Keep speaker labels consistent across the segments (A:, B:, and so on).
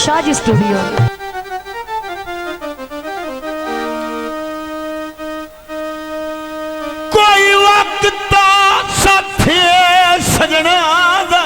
A: Shahaji studio.
B: कोई वक्त साथे सजना दा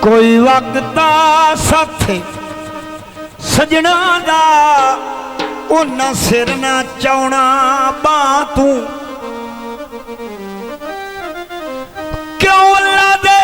B: कोई वक्त साथे सजना दा उन्ना सिर ना चौना बां तू क्यों अल्लाह दे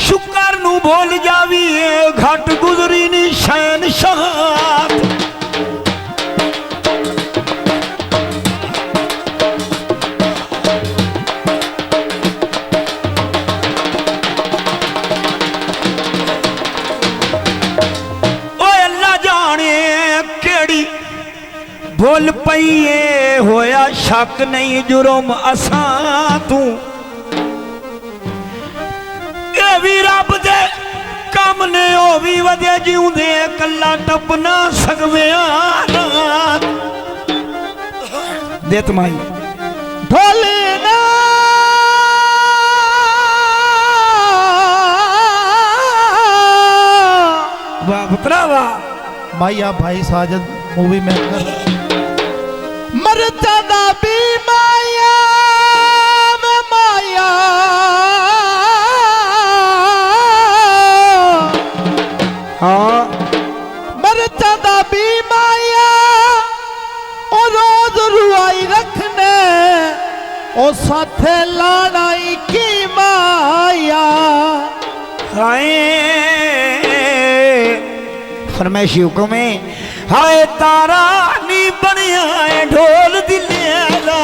B: शुक्र नू भूल जावी घट गुजरी नी शैन शहात भुल पईए होया शक नहीं जुर्म असा तू ये भी रब दे कम ने ओ भी वधे जिउंदे कल्ला टप ना सकवे देत माई ढोले ना वाह पुत्रा वाह
C: माइया भाई साजद मूवी मेकर
B: मरता दा भी माया में माया हाँ मरता दा भी माया और रोज रुआई रखने और साथे लड़ाई की माया हाय फरमाइशी हुक्म है हाय तारा नी बनिया है ढोल दिलिया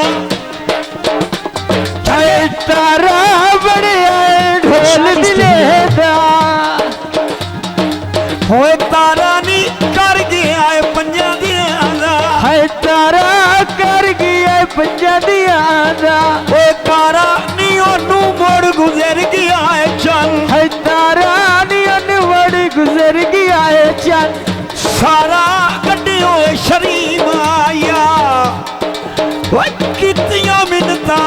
B: हाय तारा बनिया है ढोल दिलिया होए तारा नी कर गया है पंजा दिया हाय तारा कर गया है पंजा दिया होए तारा नी ओनू मोड़ गुजर गया है चल हाय तारा नी ओनू मोड़ गुजर गया है चल सारा कड्डियो शरीफ आया कितिया मिन्नता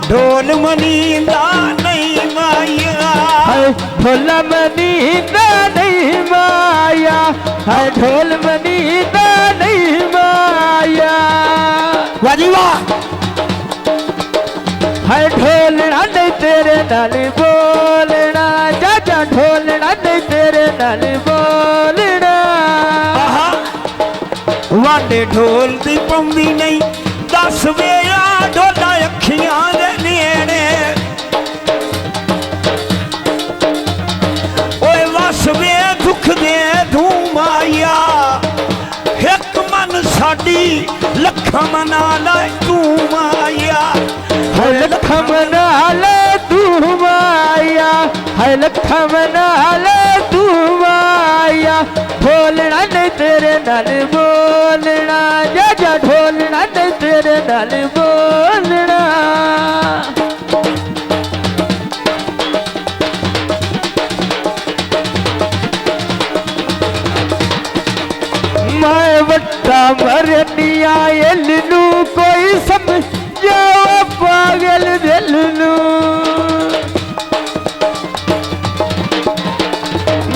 B: ढोल मनींदा नहीं माया ढोल मनींदा नहीं माया ढोल मनींदा नहीं माया वाजी वाह ढोलना नहीं तेरे नाल बोलना जाजा ढोलना नहीं तेरे नाल बोलना वाडे ढोल दी पौंदी नहीं दस वेया ढोला अखियां दे नेड़े ओए वस वे दुख दे धूम आया एक मन साडी लखां मना ले तू माया लखां मना ले तू माया लखां मना ले तू माया ढोलना नहीं तेरे नाल बोलना जा ढोलना नहीं तेरे नाल बोलना मैं वट्टा मरनिया एलनू कोई समझो पागल दिल नू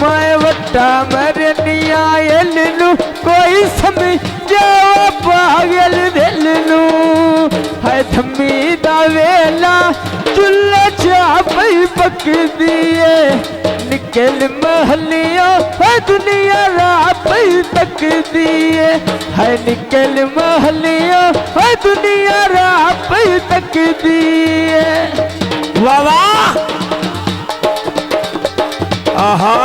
B: मैं वट्टा मरनिया एलनू कोई समझो पागल दिल नू है थम्मी दा वेला चुल्ला चापई पकदी है निकल महलिया है दुनिया रापई तकदी है निकल महलिया है दुनिया रापई तकदी है वाह वाह आहा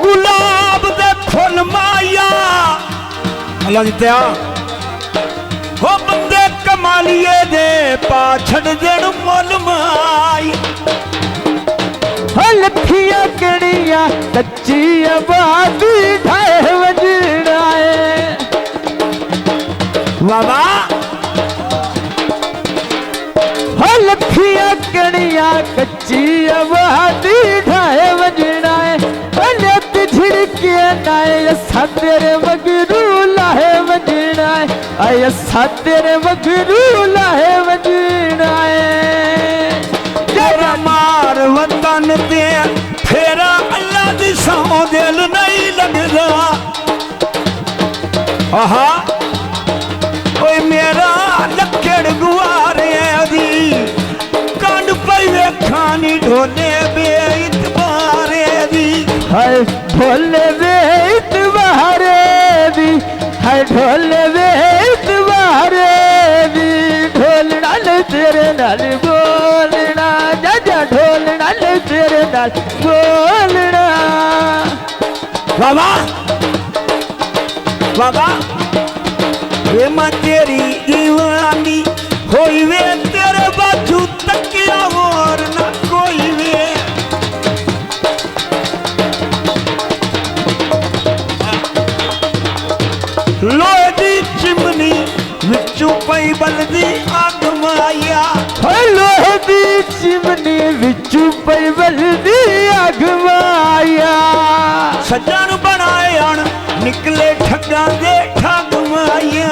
B: गुलाब दे फुल माया अल्लाह दित्या हो बंदे कमालिए दे पा छड़ देण मुल माई लखिया कड़िया कच्ची आबादी ढाए वजना है बाबा लखिया कड़िया कच्ची आबादी ढाए वजना है वजना असा तेरे मगरू लाहे वजना असा तेरे मगरू लाहे वजना
C: तेरा मार वतन ते फेरा अल्लाह दी सौ दिल नहीं लगदा आहा ओए मेरा लक्कड़ गुआरे दी कंड पई वेखां नी ढोले बेइतबारे दी
B: हाय ढोले बेइतबारे दी हाय ढोले बेइतबारे दी ढोल नाल तेरे नाल बोलना जा ढोल नाल तेरे नाल बोलना
C: बाबा बाबा वे मैं तेरी दीवानी होई वे तेरे बाजू तकिया और ना कोई वे लोहे दी चिमनी विचों पई बलदी अग माया
B: लोहे दी चिमनी विचों पई बलदी अग माया
C: सज्जन बनाए अण निकले ठगा दे ठग माया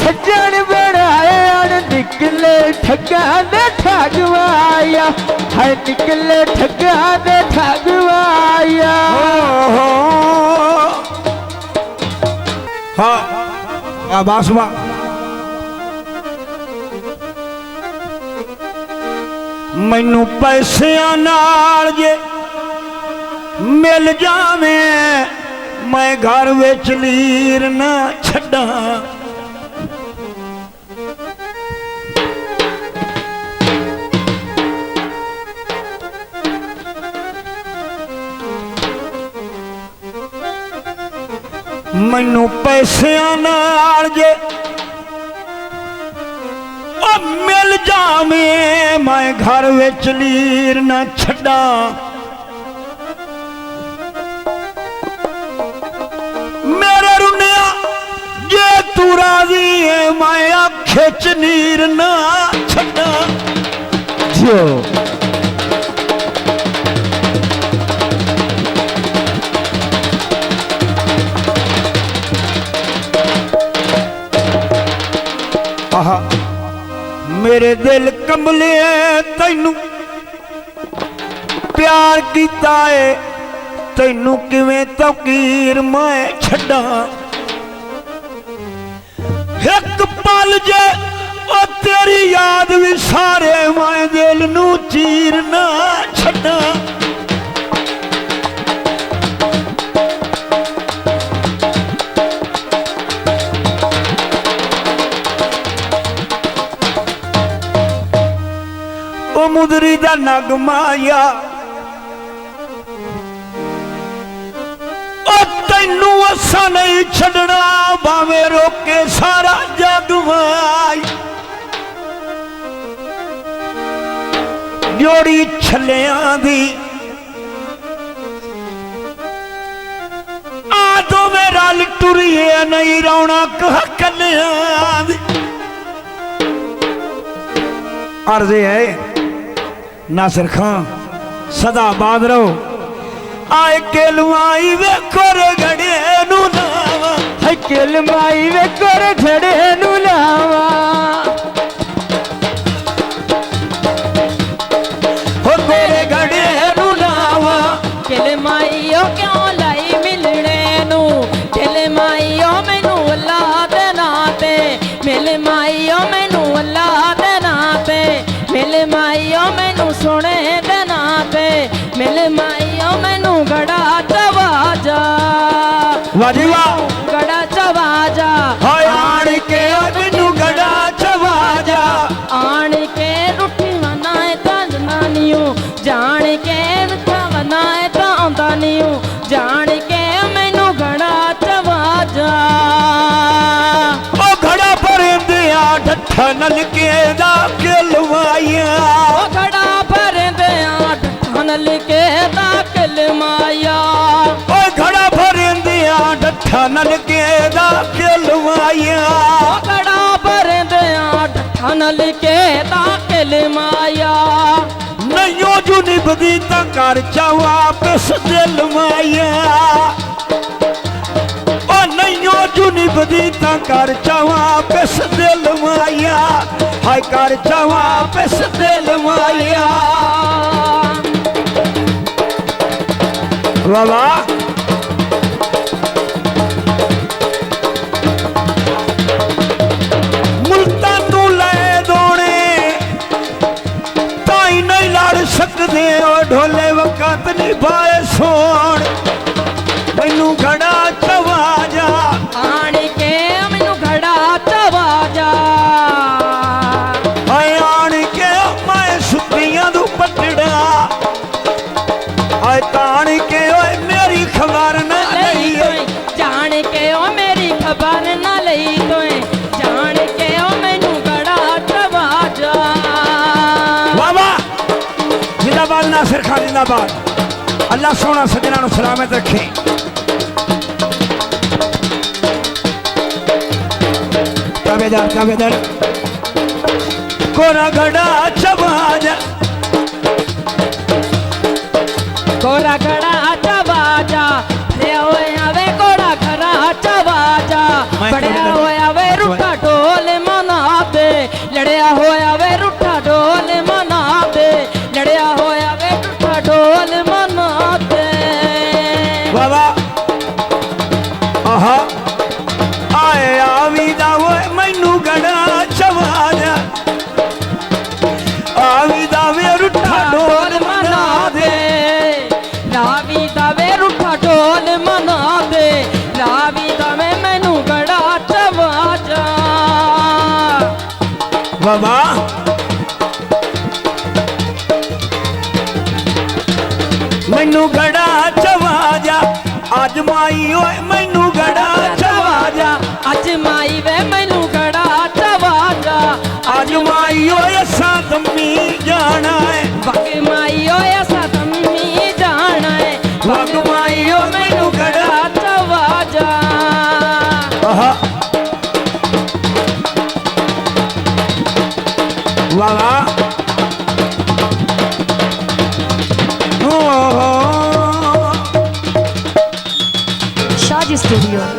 B: सज्जन बनाए अण निकले ठगा दे ठग माया हाय निकले ठगा दे ठग माया
C: हाँ बासुआ मैनू पैसियां नाल जे मिल जावे मैं घर विच लीर ना छड्डा मैनू पैसियां नाल जे मिल जावे मैं घर विच लीर ना छड्डा मेरे रुनिया जे तू राजी है मैं आखे च नीर ना छड्डा
B: जो
C: आहा मेरे दिल कंबले तैनू प्यार कीता है तैनू किवें तौकीर मैं छड्डा एक पल जे ओ तेरी याद भी सारे मैं दिल नू चीर ना छड्डा मुदरी दा नगमाया तैनू असा नहीं छड़ना भावे रोके सारा जग माई जोड़ी छलियां दी आदो मेरा टुरिए नहीं रौना कह कलियां दी अर्जे है नासिर खां सदा बाद रहो आए केलमाई वे कोरे घड़े नू लावा
B: है केलमाई वे कोरे घड़े नू लावा
C: हो कोरे घड़े नू लावा
A: केलमाईओ क्यों लाई मिलने नू केलमाईओ मैनू अल्लाह दे नां ते मिल माईओ मैनू अल्लाह दे नां ते मिल माईओ मैनू सोने दे नां ते मिल माईओ मैनू गड़ा चवाजा
C: वाजीवा
A: गड़ा चवाजा
C: हाय आण के मैनू गड़ा चवाजा
A: आण के रुठी मनाए तां जनानियों जान के रुठा मनाए तां आंदा नियो जान के मैनू गड़ा चवाजा
C: ओ घड़ा भरदिया ढट्ठा नलके दा केलवाइया
A: ओ घड़ा भरदिया ढट्ठा नलके दा केलवाइया
C: ओ घड़ा भरदिया ढट्ठा नलके दा केलवाइया
A: ओ घड़ा भरदिया ढट्ठा नलके दा केलवाइया
C: नैयो जू निभदी ता कर चावा पिस दिल माया ਦੀ ਤਾਂ ਕਰ ਚਾਵਾਂ ਪਿਸ ਦਿਲ ਮਾਇਆ ਹਾਏ ਕਰ ਚਾਵਾਂ ਪਿਸ ਦਿਲ ਮਾਇਆ ਵਾਹ ਵਾਹ ਮੁਲਤਾਂ ਨੂੰ ਲੈ ਦੋਣੇ ਤਾਂ ਹੀ ਨਹੀਂ ਲੜ ਸਕਦੇ ਓ ਢੋਲੇ ਵਕਤ ਨਹੀਂ ਪਾਏ ਸੋਣ ਮੈਨੂੰ ਘੜਾ ਚਵਾ ਜਾ
A: ਆਣ ਕੇ ਮੈਨੂੰ ਘੜਾ ਚਵਾ ਜਾ
C: ਹਾਏ ਆਣ ਕੇ ਮੈਂ ਸੁੱਤੀਆਂ ਨੂੰ ਪਟੜਾ ਹਾਏ ਤਾਣ ਕੇ ਓਏ ਮੇਰੀ ਖਬਰ ਨਾ ਲਈ
A: ਲਈ ਜਾਣ ਕੇ ਉਹ ਮੇਰੀ ਖਬਰ ਨਾ ਲਈ ਤੋਏ ਜਾਣ ਕੇ ਉਹ ਮੈਨੂੰ ਘੜਾ ਚਵਾ ਜਾ
C: ਵਾਹ ਵਾਹ ਜਿੰਦਾਬਾਦ ਨਾਸਿਰ ਖਾਨ ਜਿੰਦਾਬਾਦ ਅੱਲਾ ਸੋਹਣਾ ਸੱਜਣਾ ਨੂੰ ਸਲਾਮਤ ਰੱਖੇ ਤਾਬੇਦਾਰ ਕੋਰਾ ਘੜਾ ਚਵਾ ਜਾ
A: ਕੋਰਾ ਘੜਾ ਚਵਾ ਜਾ ਫੜਿਆ ਹੋਇਆ ਵੇ ਕੋੜਾ ਘੜਾ ਚਵਾ ਜਾ ਫੜਿਆ ਹੋਇਆ ਵੇ ਰੁੱਠਾ ਢੋਲ ਮਨਾ ਦੇ ਲੜਿਆ ਹੋਇਆ ਵੇ ਰੁੱਠਾ ਢੋਲ ਮਨਾ ਦੇ ਲੜਿਆ ਹੋਇਆ ਵੇ ਰੁੱਠਾ ਢੋਲ ਮਨਾ ਦੇ
C: ਵਾਹ ਵਾਹ ਆਹਾ ਆਏ ਆਵੀ ਦਾ ਓਏ ਮੈਨੂੰ ਘੜਾ ਚਵਾ ਜਾ ਆਵੀ ਦਾ ਵੇ ਰੁੱਠਾ ਢੋਲ ਮਨਾ ਦੇ
A: ਰਾਵੀ ਦਾ ਵੇ ਰੁੱਠਾ ਢੋਲ ਮਨਾ ਦੇ ਰਾਵੀ ਦਾ ਵੇ ਮੈਨੂੰ ਘੜਾ ਚਵਾ ਜਾ
C: ਵਾਹ ਵਾਹ ਮੈਨੂੰ ਘੜਾ ਚਵਾ ਜਾ ਅੱਜ ਮਾਈ ਓਏ ਮੈਨੂੰ ਘੜਾ ਚਵਾ ਜਾ
A: ਅੱਜ ਮਾਈ ਵੇ ਮੈਨੂੰ ਘੜਾ ਚਵਾ ਜਾ
C: ਅੱਜ ਮਾਈ ਓਏ ਅਸਾਂ ਤੰਮੀ ਜਾਣਾ ਏ
A: ਵਗ ਮਾਈ ਓਏ ਅਸਾਂ ਤੰਮੀ ਜਾਣਾ ਏ ਵਗ ਮਾਈ ਓ ਮੈਨੂੰ ਘੜਾ ਚਵਾ ਜਾ
C: ਆਹਾ ਵਾਹ ਵਾਹ
D: Shaji Studio.